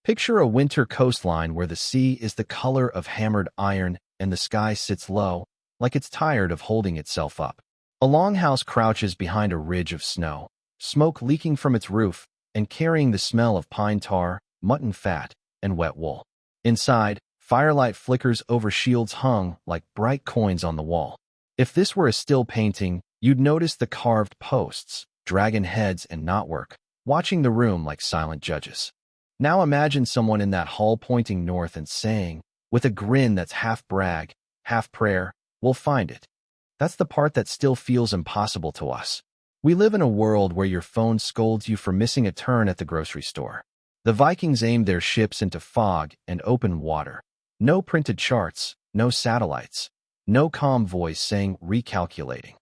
Picture a winter coastline where the sea is the color of hammered iron and the sky sits low, like it's tired of holding itself up. A longhouse crouches behind a ridge of snow, smoke leaking from its roof and carrying the smell of pine tar, mutton fat, and wet wool. Inside, firelight flickers over shields hung like bright coins on the wall. If this were a still painting, you'd notice the carved posts, dragon heads, and knotwork, watching the room like silent judges. Now imagine someone in that hall pointing north and saying, with a grin that's half brag, half prayer, "We'll find it." That's the part that still feels impossible to us. We live in a world where your phone scolds you for missing a turn at the grocery store. The Vikings aimed their ships into fog and open water. No printed charts, no satellites, no calm voice saying recalculating.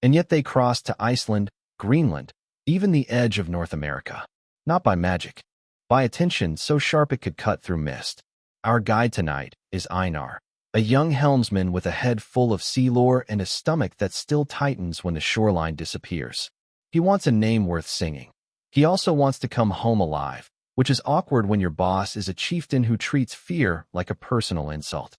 And yet they crossed to Iceland, Greenland, even the edge of North America. Not by magic. By attention so sharp it could cut through mist. Our guide tonight is Einar, a young helmsman with a head full of sea lore and a stomach that still tightens when the shoreline disappears. He wants a name worth singing. He also wants to come home alive, which is awkward when your boss is a chieftain who treats fear like a personal insult.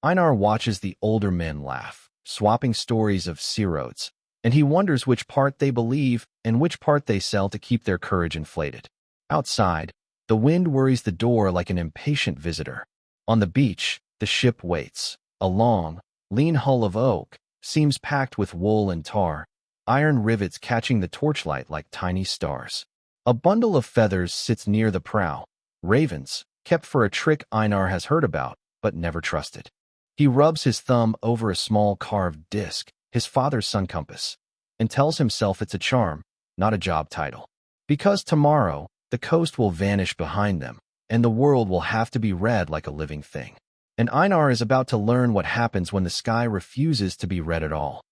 Einar watches the older men laugh, swapping stories of sea roads, and he wonders which part they believe and which part they sell to keep their courage inflated. Outside, the wind worries the door like an impatient visitor. On the beach, the ship waits. A long, lean hull of oak seems packed with wool and tar, iron rivets catching the torchlight like tiny stars. A bundle of feathers sits near the prow, ravens, kept for a trick Einar has heard about but never trusted. He rubs his thumb over a small carved disc, his father's sun compass, and tells himself it's a charm, not a job title. Because tomorrow, the coast will vanish behind them, and the world will have to be read like a living thing. And Einar is about to learn what happens when the sky refuses to be read at all.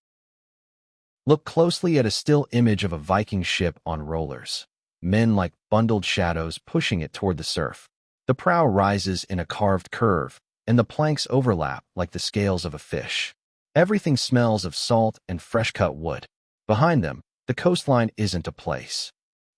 Look closely at a still image of a Viking ship on rollers. Men like bundled shadows pushing it toward the surf. The prow rises in a carved curve, and the planks overlap like the scales of a fish. Everything smells of salt and fresh-cut wood. Behind them, the coastline isn't a place.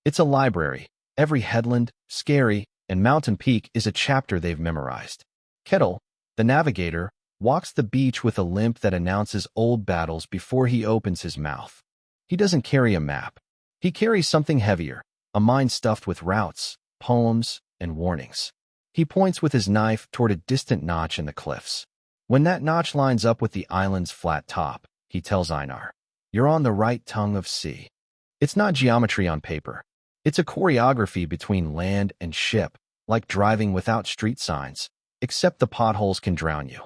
It's a library. Every headland, skerry, and mountain peak is a chapter they've memorized. Kettle, the navigator, walks the beach with a limp that announces old battles before he opens his mouth. He doesn't carry a map. He carries something heavier, a mind stuffed with routes, poems, and warnings. He points with his knife toward a distant notch in the cliffs. When that notch lines up with the island's flat top, he tells Einar, "You're on the right tongue of sea." It's not geometry on paper. It's a choreography between land and ship, like driving without street signs, except the potholes can drown you.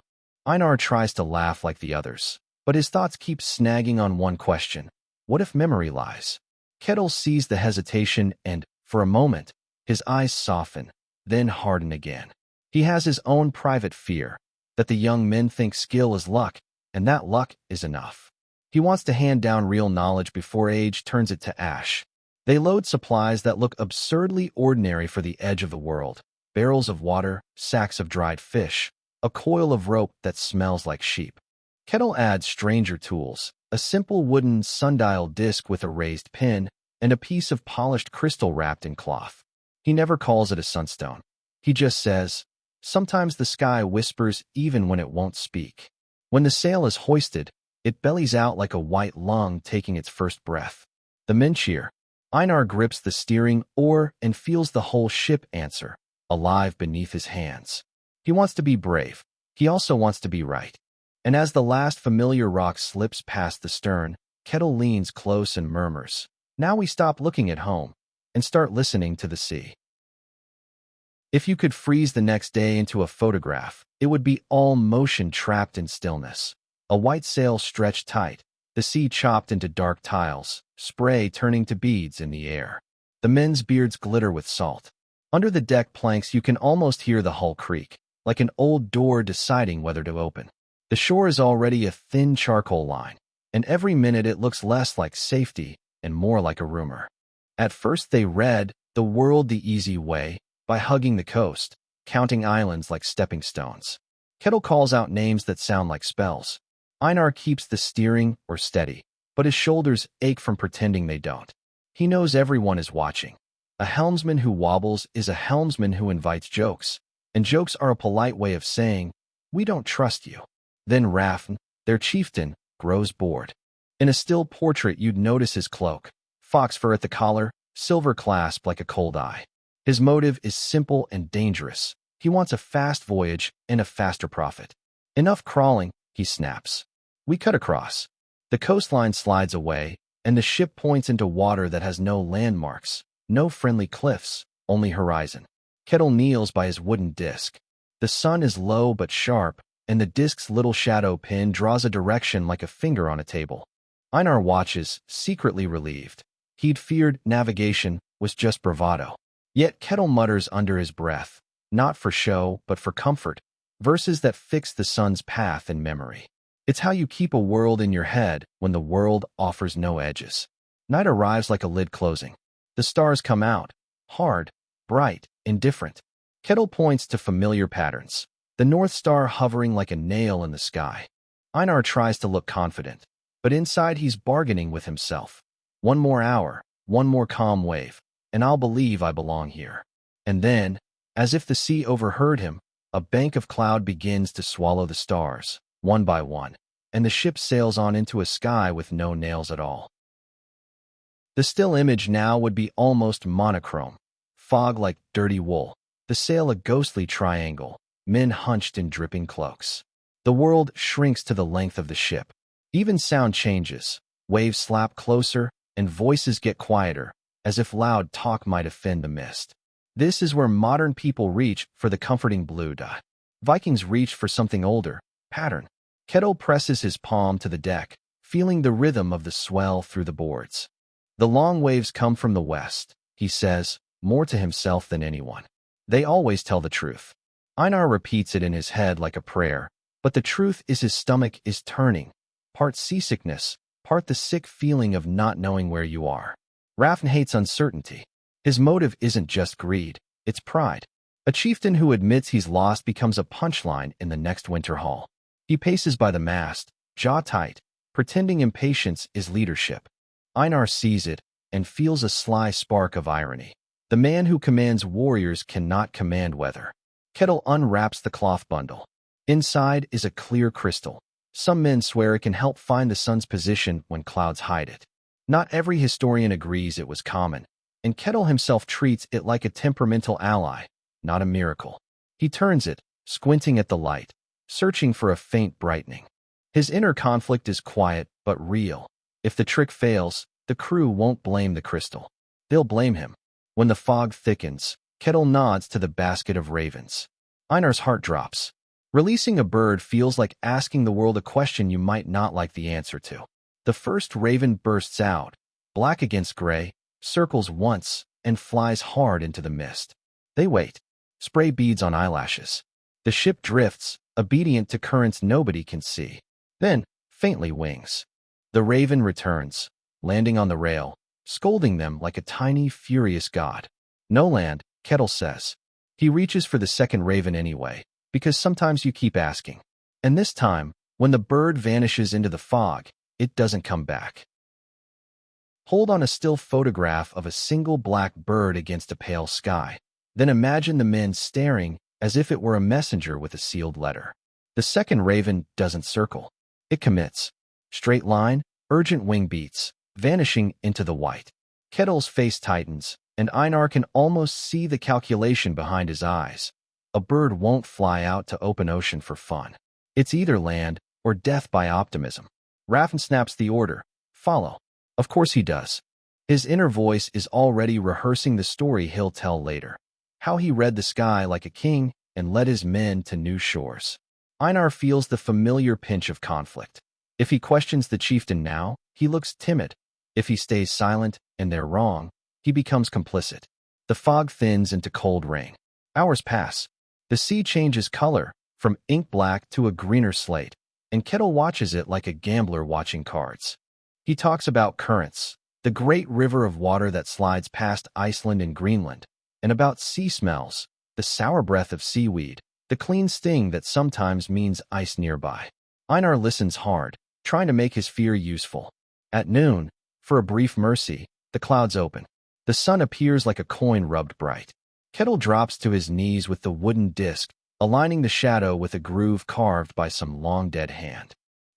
Einar tries to laugh like the others, but his thoughts keep snagging on one question. What if memory lies? Kettle sees the hesitation and, for a moment, his eyes soften, then harden again. He has his own private fear, that the young men think skill is luck, and that luck is enough. He wants to hand down real knowledge before age turns it to ash. They load supplies that look absurdly ordinary for the edge of the world. Barrels of water, sacks of dried fish, a coil of rope that smells like sheep. Kettle adds stranger tools, a simple wooden sundial disc with a raised pin, and a piece of polished crystal wrapped in cloth. He never calls it a sunstone. He just says, "Sometimes the sky whispers even when it won't speak." When the sail is hoisted, it bellies out like a white lung taking its first breath. The men cheer. Einar grips the steering oar and feels the whole ship answer, alive beneath his hands. He wants to be brave. He also wants to be right. And as the last familiar rock slips past the stern, Kettle leans close and murmurs, "Now we stop looking at home and start listening to the sea." If you could freeze the next day into a photograph, it would be all motion trapped in stillness. A white sail stretched tight, the sea chopped into dark tiles, spray turning to beads in the air. The men's beards glitter with salt. Under the deck planks you can almost hear the hull creak, like an old door deciding whether to open. The shore is already a thin charcoal line, and every minute it looks less like safety and more like a rumor. At first they read "The World the Easy Way" by hugging the coast, counting islands like stepping stones. Kettle calls out names that sound like spells. Einar keeps the steering or steady, but his shoulders ache from pretending they don't. He knows everyone is watching. A helmsman who wobbles is a helmsman who invites jokes, and jokes are a polite way of saying, "We don't trust you." Then Rafn, their chieftain, grows bored. In a still portrait you'd notice his cloak, fox fur at the collar, silver clasp like a cold eye. His motive is simple and dangerous. He wants a fast voyage and a faster profit. "Enough crawling," he snaps. We cut across. The coastline slides away, and the ship points into water that has no landmarks, no friendly cliffs, only horizon. Kettle kneels by his wooden disc. The sun is low but sharp, and the disc's little shadow pin draws a direction like a finger on a table. Einar watches, secretly relieved. He'd feared navigation was just bravado. Yet Kettle mutters under his breath, not for show, but for comfort, verses that fix the sun's path in memory. It's how you keep a world in your head when the world offers no edges. Night arrives like a lid closing. The stars come out, hard, bright, indifferent. Kettle points to familiar patterns, the North Star hovering like a nail in the sky. Einar tries to look confident, but inside he's bargaining with himself. One more hour, one more calm wave, and I'll believe I belong here. And then, as if the sea overheard him, a bank of cloud begins to swallow the stars, one by one, and the ship sails on into a sky with no nails at all. The still image now would be almost monochrome, fog like dirty wool, the sail a ghostly triangle, men hunched in dripping cloaks. The world shrinks to the length of the ship. Even sound changes, waves slap closer, and voices get quieter, as if loud talk might offend the mist. This is where modern people reach for the comforting blue dot. Vikings reached for something older, pattern. Kettle presses his palm to the deck, feeling the rhythm of the swell through the boards. "The long waves come from the west," he says, more to himself than anyone. "They always tell the truth." Einar repeats it in his head like a prayer, but the truth is his stomach is turning, part seasickness, part the sick feeling of not knowing where you are. Rafn hates uncertainty. His motive isn't just greed, it's pride. A chieftain who admits he's lost becomes a punchline in the next winter hall. He paces by the mast, jaw tight, pretending impatience is leadership. Einar sees it and feels a sly spark of irony. The man who commands warriors cannot command weather. Kettle unwraps the cloth bundle. Inside is a clear crystal. Some men swear it can help find the sun's position when clouds hide it. Not every historian agrees it was common, and Kettle himself treats it like a temperamental ally, not a miracle. He turns it, squinting at the light, searching for a faint brightening. His inner conflict is quiet but real. If the trick fails, the crew won't blame the crystal. They'll blame him. When the fog thickens, Kettle nods to the basket of ravens. Einar's heart drops. Releasing a bird feels like asking the world a question you might not like the answer to. The first raven bursts out, black against gray, circles once, and flies hard into the mist. They wait. Spray beads on eyelashes. The ship drifts, obedient to currents nobody can see. Then, faintly wings. The raven returns, landing on the rail, scolding them like a tiny, furious god. "No land," Kettle says. He reaches for the second raven anyway, because sometimes you keep asking. And this time, when the bird vanishes into the fog, it doesn't come back. Hold on a still photograph of a single black bird against a pale sky. Then imagine the men staring as if it were a messenger with a sealed letter. The second raven doesn't circle. It commits. Straight line, urgent wing beats, vanishing into the white. Kettle's face tightens, and Einar can almost see the calculation behind his eyes. A bird won't fly out to open ocean for fun. It's either land or death by optimism. Rafn snaps the order. Follow. Of course he does. His inner voice is already rehearsing the story he'll tell later. How he read the sky like a king and led his men to new shores. Einar feels the familiar pinch of conflict. If he questions the chieftain now, he looks timid. If he stays silent and they're wrong, he becomes complicit. The fog thins into cold rain. Hours pass. The sea changes color, from ink black to a greener slate, and Kettle watches it like a gambler watching cards. He talks about currents, the great river of water that slides past Iceland and Greenland, and about sea smells, the sour breath of seaweed, the clean sting that sometimes means ice nearby. Einar listens hard, trying to make his fear useful. At noon, for a brief mercy, the clouds open. The sun appears like a coin rubbed bright. Kettle drops to his knees with the wooden disc, aligning the shadow with a groove carved by some long-dead hand.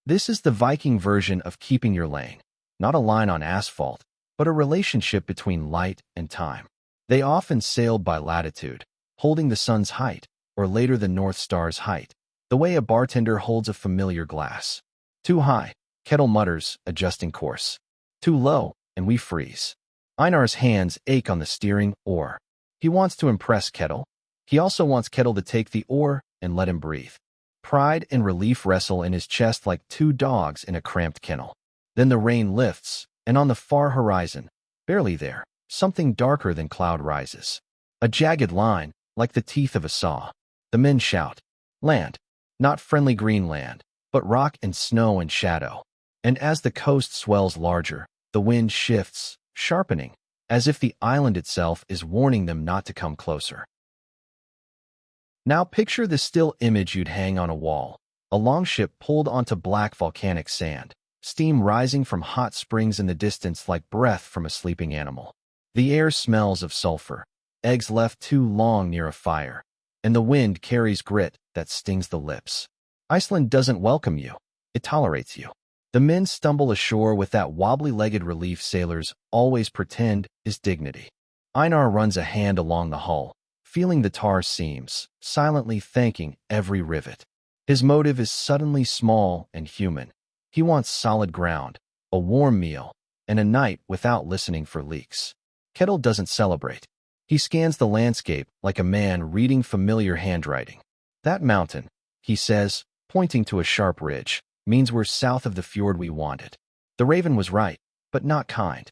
This is the Viking version of keeping your lane, not a line on asphalt, but a relationship between light and time. They often sailed by latitude, holding the sun's height, or later the North Star's height, the way a bartender holds a familiar glass. Too high, Kettle mutters, adjusting course. Too low, and we freeze. Einar's hands ache on the steering oar. He wants to impress Kettle. He also wants Kettle to take the oar and let him breathe. Pride and relief wrestle in his chest like two dogs in a cramped kennel. Then the rain lifts, and on the far horizon, barely there, something darker than cloud rises. A jagged line, like the teeth of a saw. The men shout, "Land!" Not friendly green land, but rock and snow and shadow. And as the coast swells larger, the wind shifts, sharpening, as if the island itself is warning them not to come closer. Now picture the still image you'd hang on a wall. A longship pulled onto black volcanic sand, steam rising from hot springs in the distance like breath from a sleeping animal. The air smells of sulfur, eggs left too long near a fire, and the wind carries grit that stings the lips. Iceland doesn't welcome you. It tolerates you. The men stumble ashore with that wobbly-legged relief sailors always pretend is dignity. Einar runs a hand along the hull, feeling the tar seams, silently thanking every rivet. His motive is suddenly small and human. He wants solid ground, a warm meal, and a night without listening for leaks. Kettle doesn't celebrate. He scans the landscape like a man reading familiar handwriting. That mountain, he says, pointing to a sharp ridge, means we're south of the fjord we wanted. The raven was right, but not kind.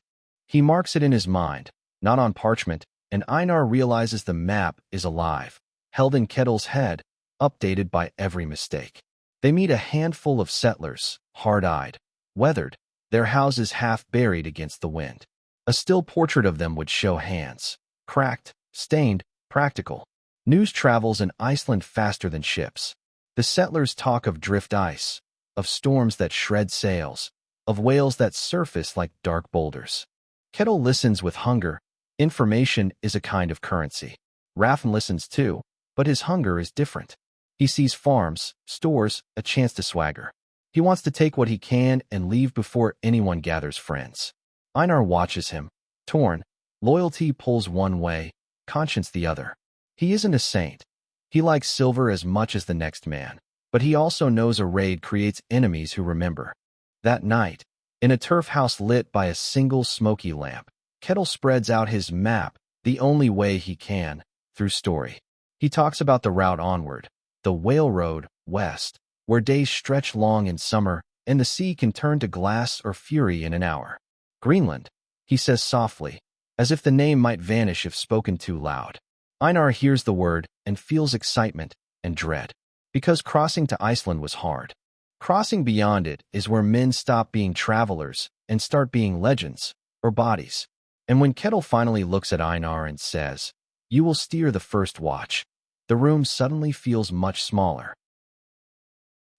He marks it in his mind, not on parchment, and Einar realizes the map is alive, held in Kettle's head, updated by every mistake. They meet a handful of settlers, hard-eyed, weathered, their houses half buried against the wind. A still portrait of them would show hands, cracked, stained, practical. News travels in Iceland faster than ships. The settlers talk of drift ice, of storms that shred sails, of whales that surface like dark boulders. Kettle listens with hunger. Information is a kind of currency. Rafn listens too, but his hunger is different. He sees farms, stores, a chance to swagger. He wants to take what he can and leave before anyone gathers friends. Einar watches him, torn. Loyalty pulls one way, conscience the other. He isn't a saint. He likes silver as much as the next man. But he also knows a raid creates enemies who remember. That night, in a turf house lit by a single smoky lamp, Kettle spreads out his map, the only way he can, through story. He talks about the route onward, the whale road, west, where days stretch long in summer and the sea can turn to glass or fury in an hour. Greenland, he says softly, as if the name might vanish if spoken too loud. Einar hears the word and feels excitement and dread. Because crossing to Iceland was hard. Crossing beyond it is where men stop being travelers and start being legends, or bodies. And when Kettle finally looks at Einar and says, "You will steer the first watch," the room suddenly feels much smaller.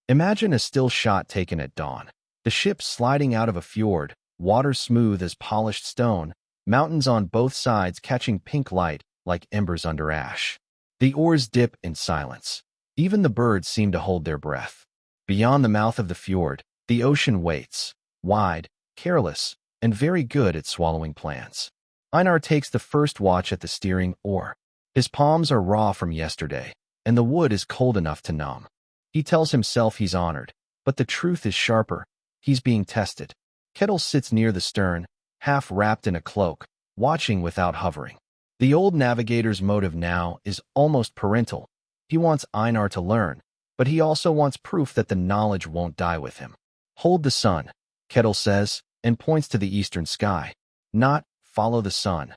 Imagine a still shot taken at dawn. The ship sliding out of a fjord, water smooth as polished stone, mountains on both sides catching pink light like embers under ash. The oars dip in silence. Even the birds seem to hold their breath. Beyond the mouth of the fjord, the ocean waits, wide, careless, and very good at swallowing plans. Einar takes the first watch at the steering oar. His palms are raw from yesterday, and the wood is cold enough to numb. He tells himself he's honored, but the truth is sharper. He's being tested. Kettle sits near the stern, half wrapped in a cloak, watching without hovering. The old navigator's motive now is almost parental. He wants Einar to learn, but he also wants proof that the knowledge won't die with him. "Hold the sun," Kettle says, and points to the eastern sky. Not, "follow the sun."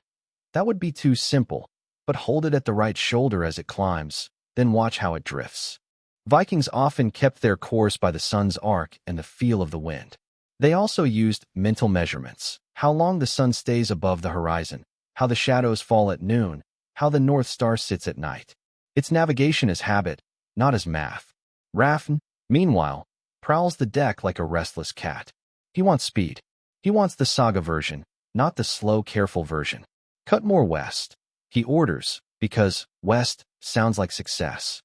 That would be too simple, but hold it at the right shoulder as it climbs, then watch how it drifts. Vikings often kept their course by the sun's arc and the feel of the wind. They also used mental measurements, how long the sun stays above the horizon, how the shadows fall at noon, how the North Star sits at night. It's navigation as habit, not as math. Rafn, meanwhile, prowls the deck like a restless cat. He wants speed. He wants the saga version, not the slow, careful version. Cut more west, he orders, because west sounds like success.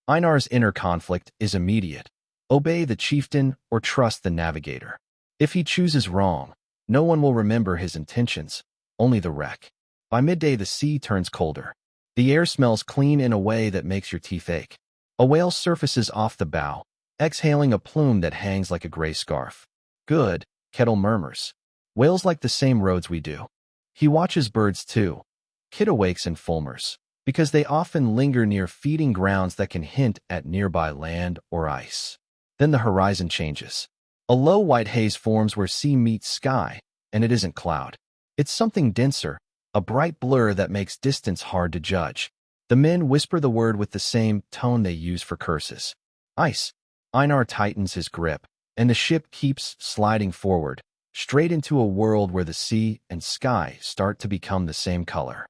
Einar's inner conflict is immediate. Obey the chieftain or trust the navigator. If he chooses wrong, no one will remember his intentions, only the wreck. By midday, the sea turns colder. The air smells clean in a way that makes your teeth ache. A whale surfaces off the bow, exhaling a plume that hangs like a gray scarf. Good, Kettle murmurs. Whales like the same roads we do. He watches birds too. Kit awakes and fulmers, because they often linger near feeding grounds that can hint at nearby land or ice. Then the horizon changes. A low white haze forms where sea meets sky, and it isn't cloud. It's something denser, a bright blur that makes distance hard to judge. The men whisper the word with the same tone they use for curses. Ice. Einar tightens his grip, and the ship keeps sliding forward, straight into a world where the sea and sky start to become the same color.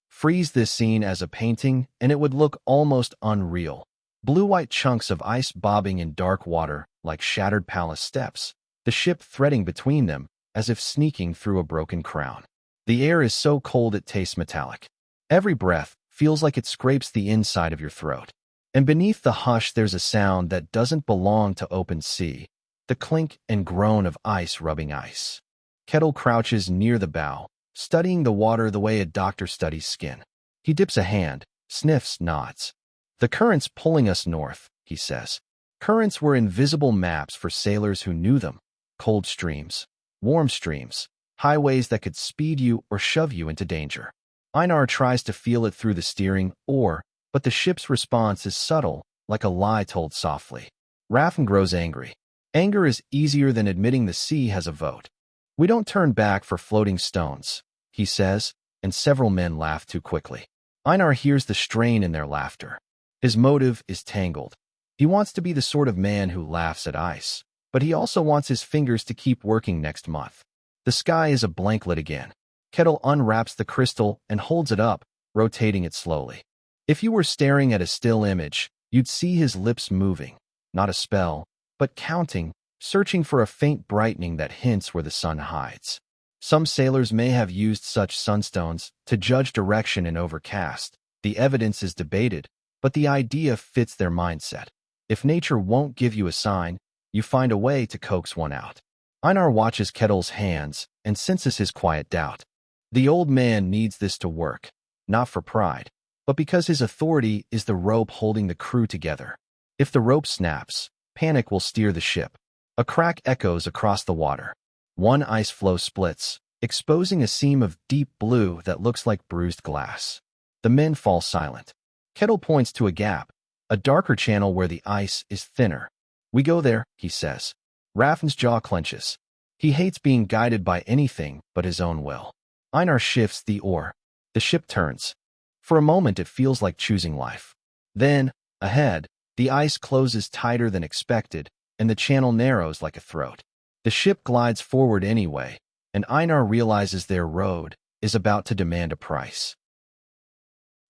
Freeze this scene as a painting, and it would look almost unreal. Blue-white chunks of ice bobbing in dark water like shattered palace steps, the ship threading between them as if sneaking through a broken crown. The air is so cold it tastes metallic. Every breath feels like it scrapes the inside of your throat. And beneath the hush there's a sound that doesn't belong to open sea, the clink and groan of ice rubbing ice. Kettle crouches near the bow, studying the water the way a doctor studies skin. He dips a hand, sniffs, nods. The current's pulling us north, he says. Currents were invisible maps for sailors who knew them. Cold streams, warm streams, highways that could speed you or shove you into danger. Einar tries to feel it through the steering oar, but the ship's response is subtle, like a lie told softly. Rafn grows angry. Anger is easier than admitting the sea has a vote. We don't turn back for floating stones, he says, and several men laugh too quickly. Einar hears the strain in their laughter. His motive is tangled. He wants to be the sort of man who laughs at ice, but he also wants his fingers to keep working next month. The sky is a blanklet again. Kettle unwraps the crystal and holds it up, rotating it slowly. If you were staring at a still image, you'd see his lips moving, not a spell, but counting, searching for a faint brightening that hints where the sun hides. Some sailors may have used such sunstones to judge direction in overcast. The evidence is debated, but the idea fits their mindset. If nature won't give you a sign, you find a way to coax one out. Einar watches Kettle's hands and senses his quiet doubt. The old man needs this to work, not for pride, but because his authority is the rope holding the crew together. If the rope snaps, panic will steer the ship. A crack echoes across the water. One ice floe splits, exposing a seam of deep blue that looks like bruised glass. The men fall silent. Kettle points to a gap, a darker channel where the ice is thinner. We go there, he says. Rafn's jaw clenches. He hates being guided by anything but his own will. Einar shifts the oar. The ship turns. For a moment it feels like choosing life. Then, ahead, the ice closes tighter than expected, and the channel narrows like a throat. The ship glides forward anyway, and Einar realizes their road is about to demand a price.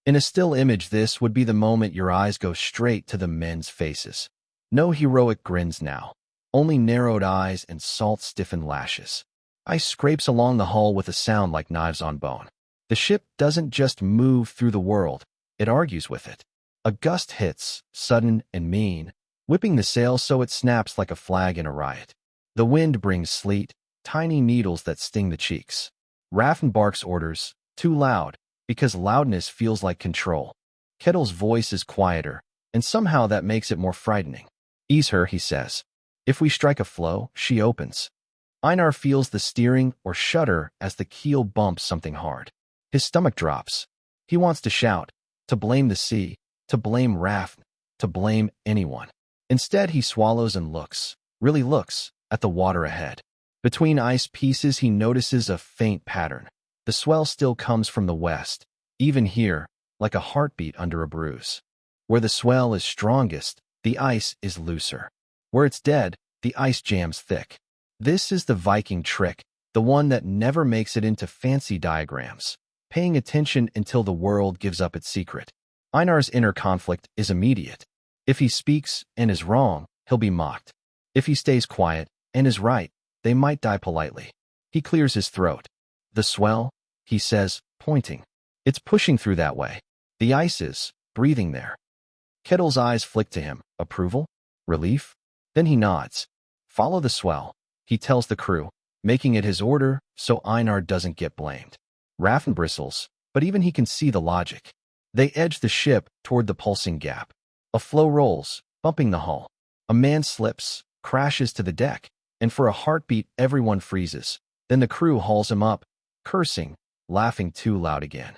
In a still image, this would be the moment your eyes go straight to the men's faces. No heroic grins now, only narrowed eyes and salt-stiffened lashes. Ice scrapes along the hull with a sound like knives on bone. The ship doesn't just move through the world, it argues with it. A gust hits, sudden and mean, whipping the sail so it snaps like a flag in a riot. The wind brings sleet, tiny needles that sting the cheeks. Rafn barks orders, too loud, because loudness feels like control. Kettle's voice is quieter, and somehow that makes it more frightening. Ease her, he says. If we strike a floe, she opens. Einar feels the steering or shudder as the keel bumps something hard. His stomach drops. He wants to shout, to blame the sea, to blame Rafn, to blame anyone. Instead, he swallows and looks, really looks, at the water ahead. Between ice pieces, he notices a faint pattern. The swell still comes from the west, even here, like a heartbeat under a bruise. Where the swell is strongest, the ice is looser. Where it's dead, the ice jams thick. This is the Viking trick, the one that never makes it into fancy diagrams, paying attention until the world gives up its secret. Einar's inner conflict is immediate. If he speaks and is wrong, he'll be mocked. If he stays quiet and is right, they might die politely. He clears his throat. The swell? he says, pointing. It's pushing through that way. The ice is breathing there. Kettle's eyes flick to him. Approval? Relief? Then he nods. Follow the swell, he tells the crew, making it his order so Einar doesn't get blamed. Rafn bristles, but even he can see the logic. They edge the ship toward the pulsing gap. A floe rolls, bumping the hull. A man slips, crashes to the deck, and for a heartbeat everyone freezes. Then the crew hauls him up, cursing, laughing too loud again.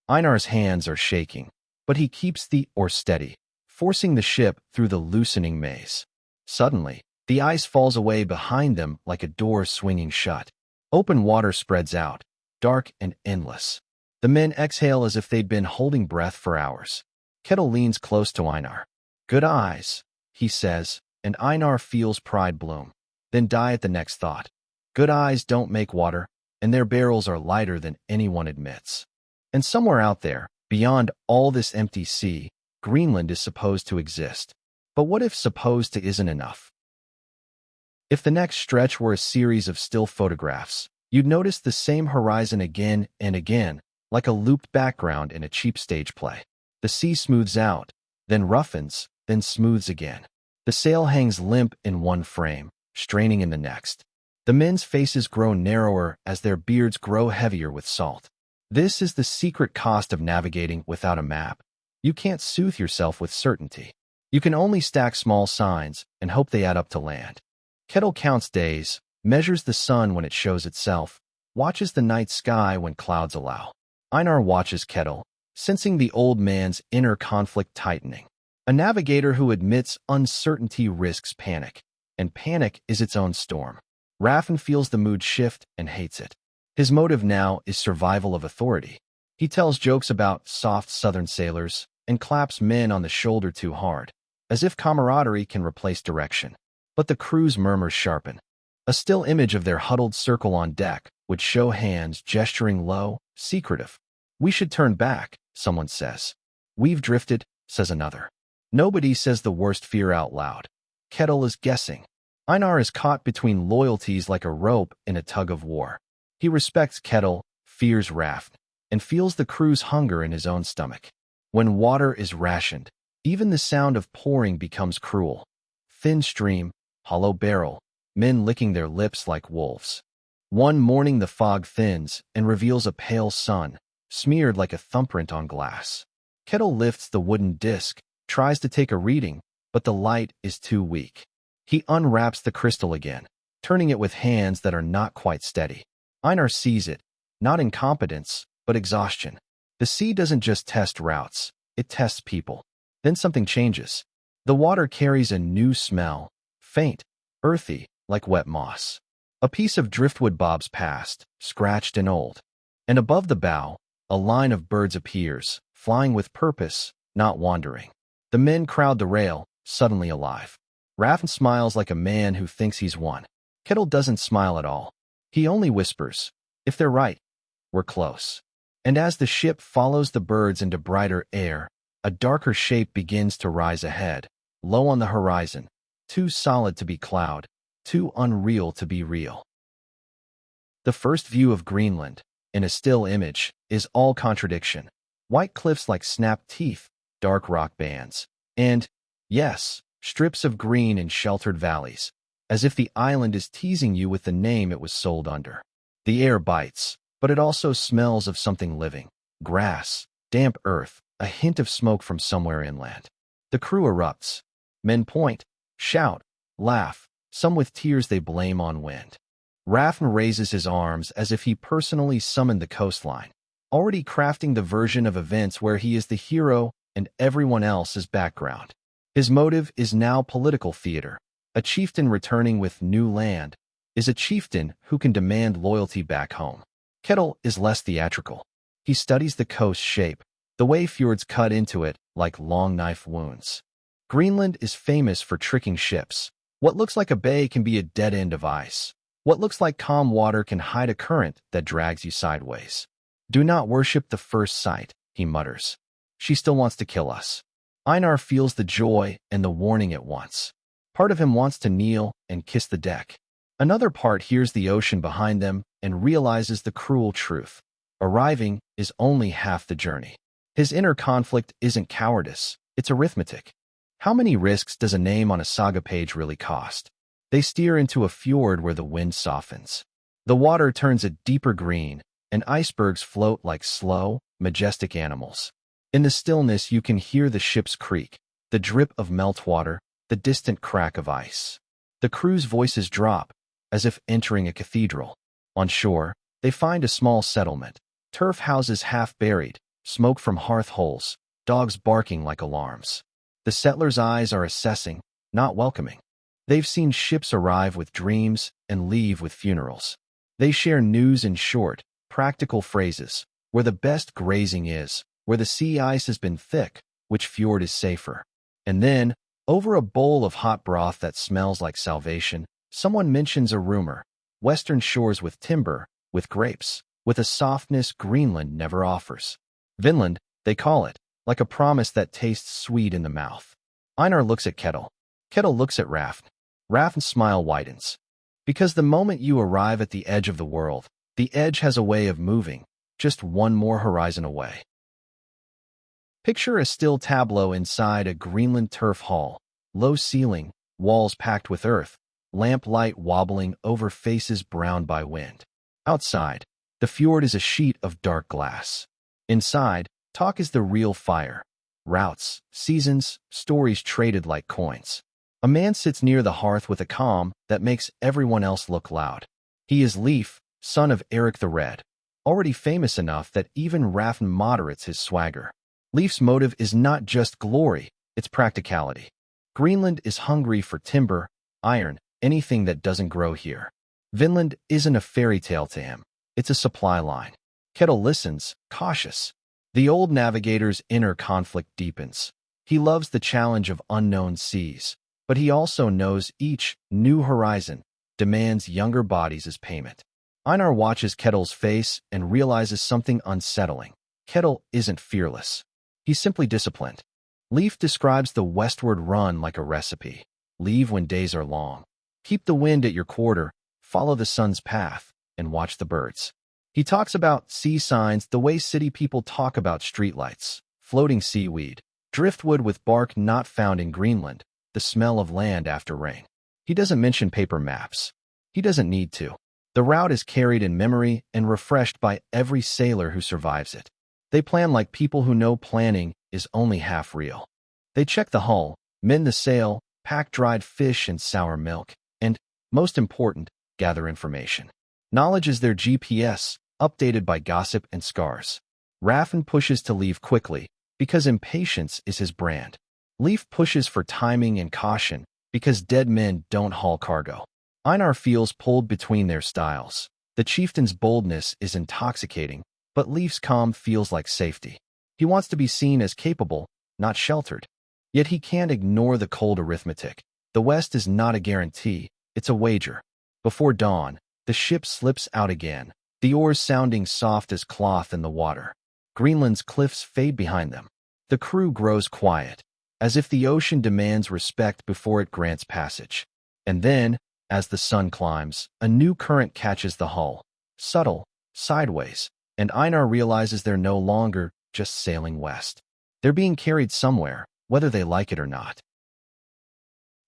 Einar's hands are shaking, but he keeps the oar steady, forcing the ship through the loosening maze. Suddenly, the ice falls away behind them like a door swinging shut. Open water spreads out, dark and endless. The men exhale as if they'd been holding breath for hours. Kettle leans close to Einar. Good eyes, he says, and Einar feels pride bloom, then die at the next thought. Good eyes don't make water, and their barrels are lighter than anyone admits. And somewhere out there, beyond all this empty sea, Greenland is supposed to exist. But what if supposed to isn't enough? If the next stretch were a series of still photographs, you'd notice the same horizon again and again, like a looped background in a cheap stage play. The sea smooths out, then roughens, then smooths again. The sail hangs limp in one frame, straining in the next. The men's faces grow narrower as their beards grow heavier with salt. This is the secret cost of navigating without a map. You can't soothe yourself with certainty. You can only stack small signs and hope they add up to land. Kettle counts days, measures the sun when it shows itself, watches the night sky when clouds allow. Einar watches Kettle, sensing the old man's inner conflict tightening. A navigator who admits uncertainty risks panic, and panic is its own storm. Rafn feels the mood shift and hates it. His motive now is survival of authority. He tells jokes about soft southern sailors and claps men on the shoulder too hard, as if camaraderie can replace direction. But the crew's murmurs sharpen. A still image of their huddled circle on deck would show hands gesturing low, secretive. We should turn back, someone says. We've drifted, says another. Nobody says the worst fear out loud. Kettle is guessing. Einar is caught between loyalties like a rope in a tug of war. He respects Kettle, fears Rafn, and feels the crew's hunger in his own stomach. When water is rationed, even the sound of pouring becomes cruel. Thin stream, hollow barrel, men licking their lips like wolves. One morning the fog thins and reveals a pale sun, smeared like a thumbprint on glass. Kettle lifts the wooden disc, tries to take a reading, but the light is too weak. He unwraps the crystal again, turning it with hands that are not quite steady. Einar sees it, not incompetence, but exhaustion. The sea doesn't just test routes, it tests people. Then something changes. The water carries a new smell, faint, earthy, like wet moss. A piece of driftwood bobs past, scratched and old. And above the bow, a line of birds appears, flying with purpose, not wandering. The men crowd the rail, suddenly alive. Rafn smiles like a man who thinks he's won. Kettle doesn't smile at all. He only whispers, if they're right, we're close. And as the ship follows the birds into brighter air, a darker shape begins to rise ahead, low on the horizon, too solid to be cloud, too unreal to be real. The first view of Greenland, in a still image, is all contradiction. White cliffs like snapped teeth, dark rock bands, and, yes, strips of green in sheltered valleys, as if the island is teasing you with the name it was sold under. The air bites, but it also smells of something living. Grass, damp earth, a hint of smoke from somewhere inland. The crew erupts. Men point, shout, laugh, some with tears they blame on wind. Rafn raises his arms as if he personally summoned the coastline, already crafting the version of events where he is the hero and everyone else is background. His motive is now political theater. A chieftain returning with new land is a chieftain who can demand loyalty back home. Kettle is less theatrical. He studies the coast's shape, the way fjords cut into it like long knife wounds. Greenland is famous for tricking ships. What looks like a bay can be a dead end of ice. What looks like calm water can hide a current that drags you sideways. Do not worship the first sight, he mutters. She still wants to kill us. Einar feels the joy and the warning at once. Part of him wants to kneel and kiss the deck. Another part hears the ocean behind them and realizes the cruel truth. Arriving is only half the journey. His inner conflict isn't cowardice, it's arithmetic. How many risks does a name on a saga page really cost? They steer into a fjord where the wind softens. The water turns a deeper green, and icebergs float like slow, majestic animals. In the stillness, you can hear the ship's creak, the drip of meltwater, the distant crack of ice. The crew's voices drop, as if entering a cathedral. On shore, they find a small settlement. Turf houses half buried, smoke from hearth holes, dogs barking like alarms. The settlers' eyes are assessing, not welcoming. They've seen ships arrive with dreams and leave with funerals. They share news in short, practical phrases. Where the best grazing is, where the sea ice has been thick, which fjord is safer. And then, over a bowl of hot broth that smells like salvation, someone mentions a rumor. Western shores with timber, with grapes, with a softness Greenland never offers. Vinland, they call it, like a promise that tastes sweet in the mouth. Einar looks at Kettle. Kettle looks at Rafn. Rafn's smile widens. Because the moment you arrive at the edge of the world, the edge has a way of moving, just one more horizon away. Picture a still tableau inside a Greenland turf hall. Low ceiling, walls packed with earth, lamplight wobbling over faces browned by wind. Outside, the fjord is a sheet of dark glass. Inside, talk is the real fire. Routes, seasons, stories traded like coins. A man sits near the hearth with a calm that makes everyone else look loud. He is Leif, son of Eric the Red, already famous enough that even Rafn moderates his swagger. Leif's motive is not just glory, it's practicality. Greenland is hungry for timber, iron, anything that doesn't grow here. Vinland isn't a fairy tale to him, it's a supply line. Kettle listens, cautious. The old navigator's inner conflict deepens. He loves the challenge of unknown seas, but he also knows each new horizon demands younger bodies as payment. Einar watches Kettle's face and realizes something unsettling. Kettle isn't fearless. He's simply disciplined. Leif describes the westward run like a recipe. Leave when days are long. Keep the wind at your quarter, follow the sun's path, and watch the birds. He talks about sea signs the way city people talk about streetlights, floating seaweed, driftwood with bark not found in Greenland, the smell of land after rain. He doesn't mention paper maps. He doesn't need to. The route is carried in memory and refreshed by every sailor who survives it. They plan like people who know planning is only half real. They check the hull, mend the sail, pack dried fish and sour milk, and, most important, gather information. Knowledge is their GPS, updated by gossip and scars. Rafn pushes to leave quickly, because impatience is his brand. Leif pushes for timing and caution, because dead men don't haul cargo. Einar feels pulled between their styles. The chieftain's boldness is intoxicating, but Leif's calm feels like safety. He wants to be seen as capable, not sheltered. Yet he can't ignore the cold arithmetic. The West is not a guarantee, it's a wager. Before dawn, the ship slips out again, the oars sounding soft as cloth in the water. Greenland's cliffs fade behind them. The crew grows quiet, as if the ocean demands respect before it grants passage. And then, as the sun climbs, a new current catches the hull. Subtle, sideways, and Einar realizes they're no longer just sailing west. They're being carried somewhere, whether they like it or not.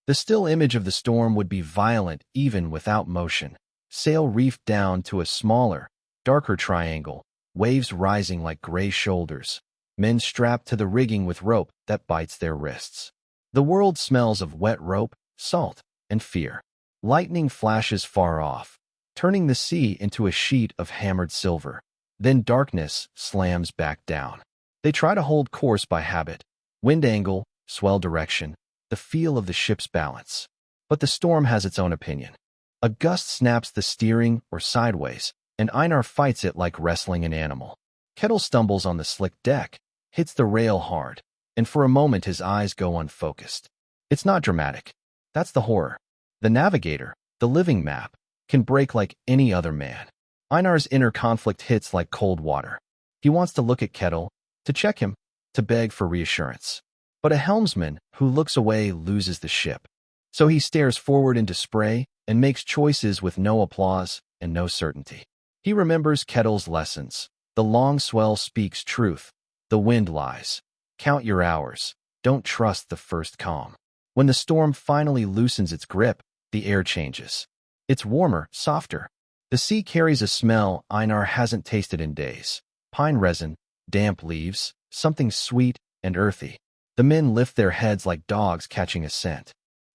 The still image of the storm would be violent even without motion. Sail reefed down to a smaller, darker triangle, waves rising like gray shoulders. Men strapped to the rigging with rope that bites their wrists. The world smells of wet rope, salt, and fear. Lightning flashes far off, turning the sea into a sheet of hammered silver. Then darkness slams back down. They try to hold course by habit. Wind angle, swell direction, the feel of the ship's balance. But the storm has its own opinion. A gust snaps the steering or sideways, and Einar fights it like wrestling an animal. Kettle stumbles on the slick deck, hits the rail hard, and for a moment his eyes go unfocused. It's not dramatic. That's the horror. The navigator, the living map, can break like any other man. Einar's inner conflict hits like cold water. He wants to look at Kettle, to check him, to beg for reassurance. But a helmsman who looks away loses the ship. So he stares forward into spray and makes choices with no applause and no certainty. He remembers Kettle's lessons. The long swell speaks truth. The wind lies. Count your hours. Don't trust the first calm. When the storm finally loosens its grip, the air changes. It's warmer, softer. The sea carries a smell Einar hasn't tasted in days. Pine resin, damp leaves, something sweet and earthy. The men lift their heads like dogs catching a scent.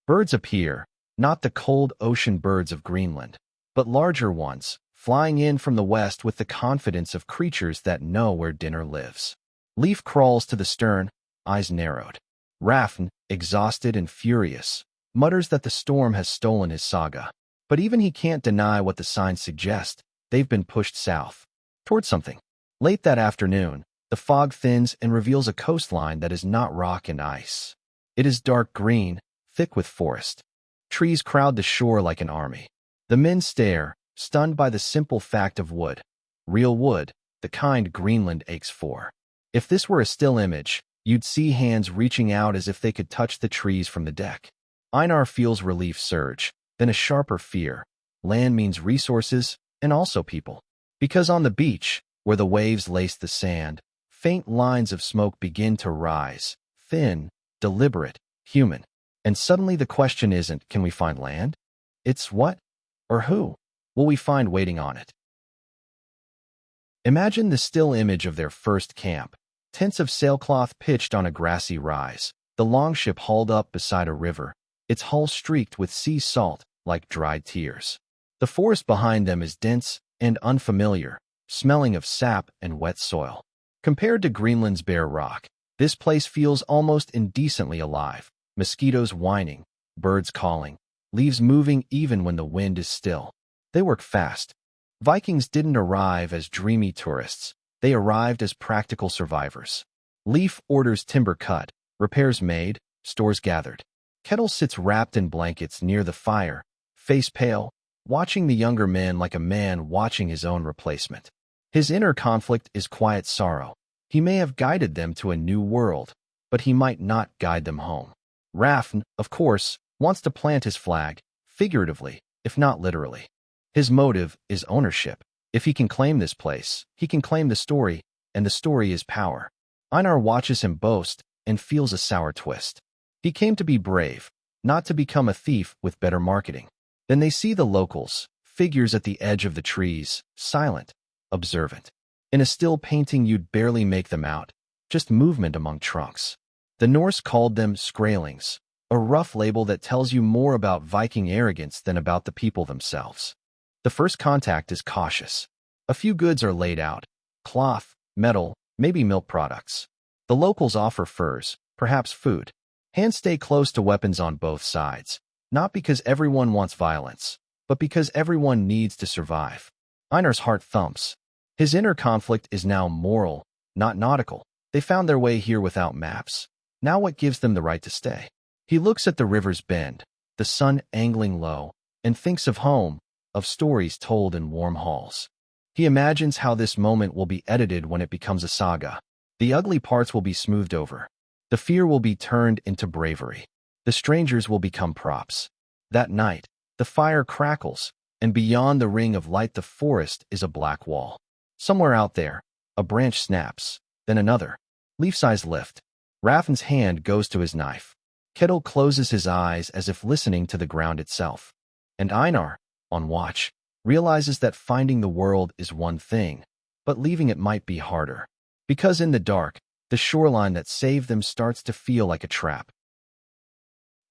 Birds appear, not the cold ocean birds of Greenland, but larger ones, flying in from the west with the confidence of creatures that know where dinner lives. Leif crawls to the stern, eyes narrowed. Rafn, exhausted and furious, mutters that the storm has stolen his saga. But even he can't deny what the signs suggest. They've been pushed south, toward something. Late that afternoon, the fog thins and reveals a coastline that is not rock and ice. It is dark green, thick with forest. Trees crowd the shore like an army. The men stare, stunned by the simple fact of wood. Real wood, the kind Greenland aches for. If this were a still image, you'd see hands reaching out as if they could touch the trees from the deck. Einar feels relief surge, then a sharper fear. Land means resources, and also people. Because on the beach, where the waves lace the sand, faint lines of smoke begin to rise, thin, deliberate, human. And suddenly the question isn't, can we find land? It's what? Or who will we find waiting on it? Imagine the still image of their first camp. Tents of sailcloth pitched on a grassy rise. The longship hauled up beside a river, its hull streaked with sea salt like dried tears. The forest behind them is dense and unfamiliar, smelling of sap and wet soil. Compared to Greenland's bare rock, this place feels almost indecently alive. Mosquitoes whining, birds calling, leaves moving even when the wind is still. They work fast. Vikings didn't arrive as dreamy tourists. They arrived as practical survivors. Leif orders timber cut, repairs made, stores gathered. Kettle sits wrapped in blankets near the fire, face pale, watching the younger men like a man watching his own replacement. His inner conflict is quiet sorrow. He may have guided them to a new world, but he might not guide them home. Rafn, of course, wants to plant his flag, figuratively, if not literally. His motive is ownership. If he can claim this place, he can claim the story, and the story is power. Einar watches him boast and feels a sour twist. He came to be brave, not to become a thief with better marketing. Then they see the locals, figures at the edge of the trees, silent, observant. In a still painting you'd barely make them out, just movement among trunks. The Norse called them skrælings, a rough label that tells you more about Viking arrogance than about the people themselves. The first contact is cautious. A few goods are laid out: cloth, metal, maybe milk products. The locals offer furs, perhaps food. Hands stay close to weapons on both sides, not because everyone wants violence, but because everyone needs to survive. Einar's heart thumps. His inner conflict is now moral, not nautical. They found their way here without maps. Now what gives them the right to stay? He looks at the river's bend, the sun angling low, and thinks of home, of stories told in warm halls. He imagines how this moment will be edited when it becomes a saga. The ugly parts will be smoothed over. The fear will be turned into bravery. The strangers will become props. That night, the fire crackles, and beyond the ring of light the forest is a black wall. Somewhere out there, a branch snaps, then another. Leif's eyes lift. Rafn's hand goes to his knife. Kettle closes his eyes as if listening to the ground itself. And Einar, on watch, realizes that finding the world is one thing, but leaving it might be harder. Because in the dark, the shoreline that saved them starts to feel like a trap.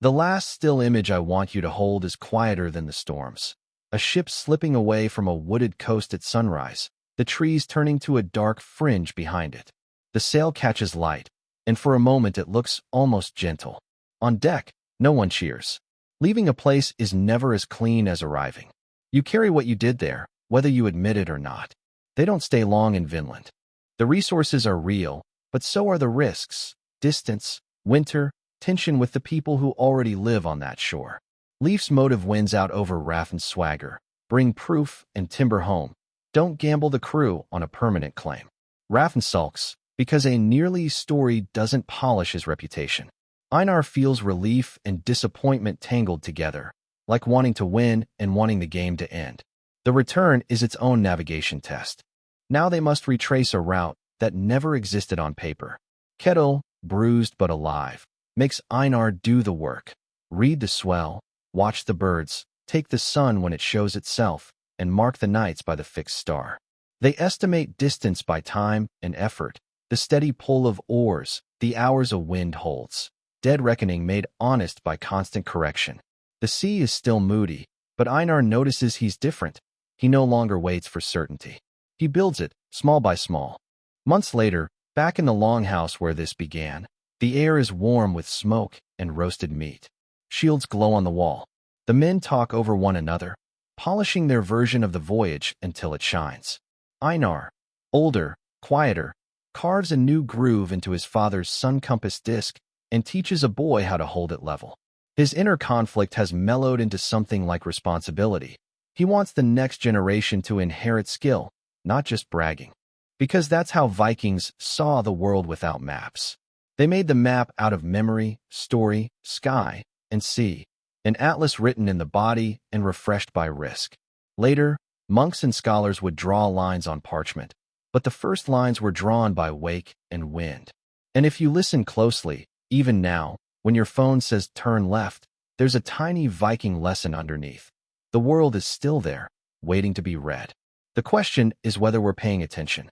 The last still image I want you to hold is quieter than the storms. A ship slipping away from a wooded coast at sunrise, the trees turning to a dark fringe behind it. The sail catches light, and for a moment it looks almost gentle. On deck, no one cheers. Leaving a place is never as clean as arriving. You carry what you did there, whether you admit it or not. They don't stay long in Vinland. The resources are real, but so are the risks: distance, winter, tension with the people who already live on that shore. Leif's motive wins out over Rafn's swagger. Bring proof and timber home. Don't gamble the crew on a permanent claim. Rafn sulks, because a nearly story doesn't polish his reputation. Einar feels relief and disappointment tangled together, like wanting to win and wanting the game to end. The return is its own navigation test. Now they must retrace a route that never existed on paper. Kettle, bruised but alive, makes Einar do the work. Read the swell, watch the birds, take the sun when it shows itself, and mark the nights by the fixed star. They estimate distance by time and effort, the steady pull of oars, the hours a wind holds. Dead reckoning made honest by constant correction. The sea is still moody, but Einar notices he's different. He no longer waits for certainty. He builds it, small by small. Months later, back in the longhouse where this began, the air is warm with smoke and roasted meat. Shields glow on the wall. The men talk over one another, polishing their version of the voyage until it shines. Einar, older, quieter, carves a new groove into his father's sun-compass disc and teaches a boy how to hold it level. His inner conflict has mellowed into something like responsibility. He wants the next generation to inherit skill, not just bragging. Because that's how Vikings saw the world without maps. They made the map out of memory, story, sky, and sea, an atlas written in the body and refreshed by risk. Later, monks and scholars would draw lines on parchment, but the first lines were drawn by wake and wind. And if you listen closely, even now, when your phone says turn left, there's a tiny Viking lesson underneath. The world is still there, waiting to be read. The question is whether we're paying attention.